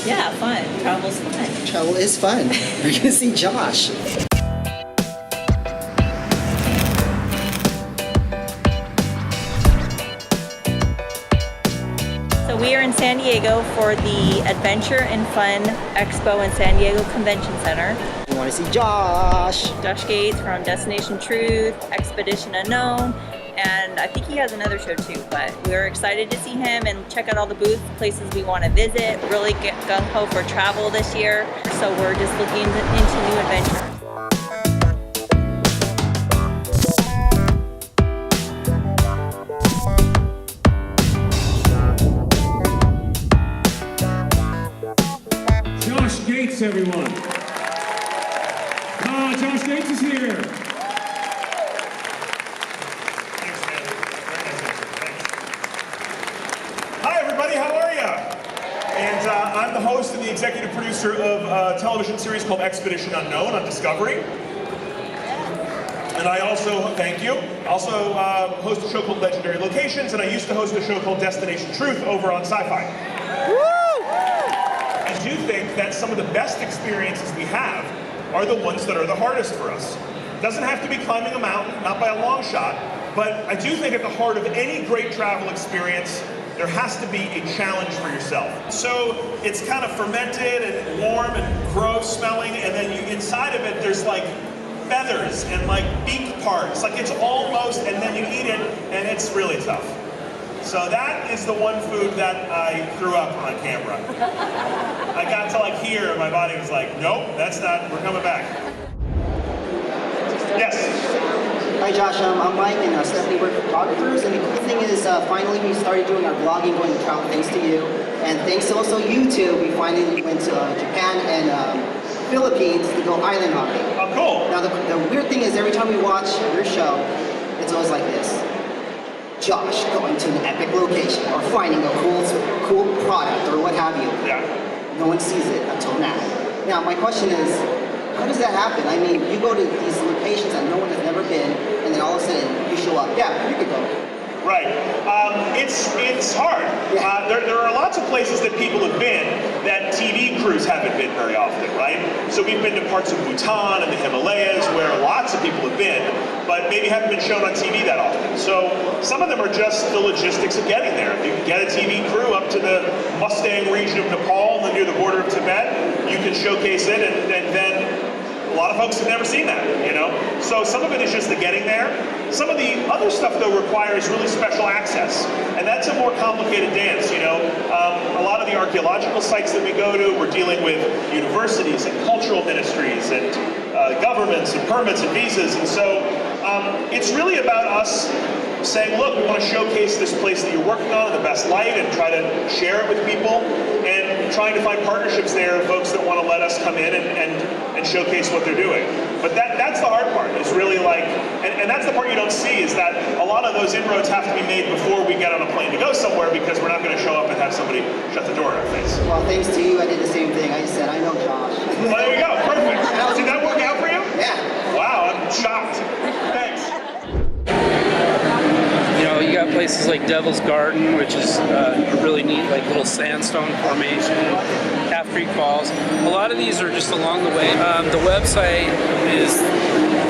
Yeah, fun. Travel's fun. Travel is fun. We're gonna see Josh. So we are in San Diego for the Adventure and Fun Expo in San Diego Convention Center. We want to see Josh. Josh Gates from Destination Truth, Expedition Unknown, and I think he has another show too, but we're excited to see him and check out all the booths, places we want to visit, really get gung-ho for travel this year. So we're just looking into new adventures. Josh Gates, everyone. Josh Gates is here. Hi, everybody. How are you? And I'm the host and the executive producer of a television series called Expedition Unknown on Discovery. And I also, thank you, also host a show called Legendary Locations, and I used to host a show called Destination Truth over on Sci-Fi. I do think that some of the best experiences we have are the ones that are the hardest for us. It doesn't have to be climbing a mountain, not by a long shot, but I do think at the heart of any great travel experience, there has to be a challenge for yourself. So it's kind of fermented and warm and gross smelling, and then inside of it, there's like feathers and like beak parts. Like it's almost, and then you eat it, and it's really tough. So that is the one food that I threw up on camera. I got to like here, and my body was like, nope, that's not, we're coming back. Yes? Hi Josh, I'm Mike and Stephanie, we're photographers, and the cool thing is finally we started doing our vlogging, going to travel thanks to you. And thanks to also you two, we finally went to Japan and Philippines to go island hopping. Oh, cool. Now the weird thing is every time we watch your show, it's always like this. Josh going to an epic location or finding a cool product or what have you. Yeah. No one sees it until now. Now my question is, how does that happen? I mean, you go to these locations that no one has never been, and then all of a sudden you show up. Yeah, you could go. Right. It's hard. Yeah. There are lots of places that people have been that TV crews haven't been very often, right? So we've been to parts of Bhutan and the Himalayas where lots of people have been, but maybe haven't been shown on TV that often. So some of them are just the logistics of getting there. If you can get a TV crew up to the Mustang region of Nepal and near the border of Tibet, you can showcase it, and then a lot of folks have never seen that, you know? So some of it is just the getting there. Some of the other stuff, though, requires really special access. And that's a more complicated dance, you know? A lot of the archaeological sites that we go to, we're dealing with universities and cultural ministries and governments and permits and visas. And so it's really about us saying, look, we want to showcase this place that you're working on in the best light and try to share it with people, and trying to find partnerships there of folks that want to let us come in and showcase what they're doing. But that's the hard part, is really like, and that's the part you don't see, is that a lot of those inroads have to be made before we get on a plane to go somewhere, because we're not going to show up and have somebody shut the door in our face. Well, thanks to you, I did the same thing. I just said, I know Josh. Well, there you go, perfect. Did that work out for you? Yeah. Wow, I'm shocked. Thanks. You know, you got places like Devil's Garden, which is a really neat, like little sandstone formation, Half Creek Falls. A lot of these are just along the way. The website is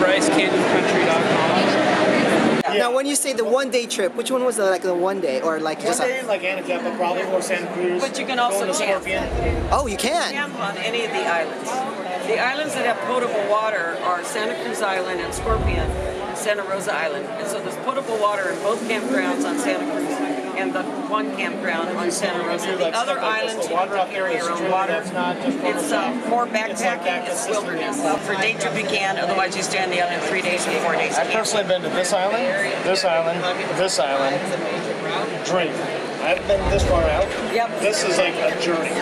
brycecanyonandcountry.com. Now, when you say the one-day trip, which one was like the one day, or like just? One day, like Anajepa, probably, or Santa Cruz. But you can also going to camp. Scorpion. Oh, you can. Camp on any of the islands. The islands that have potable water are Santa Cruz Island and Scorpion and Santa Rosa Island. And so there's potable water in both campgrounds on Santa Cruz and the one campground on Santa Rosa. The other islands, you have to carry your own water. It's more backpacking, it's wilderness. For day trip you can, otherwise you stay on the island 3 days or 4 days. I've personally been to this island, this island, this island, dream. I haven't been this far out. Yep. This is like a journey.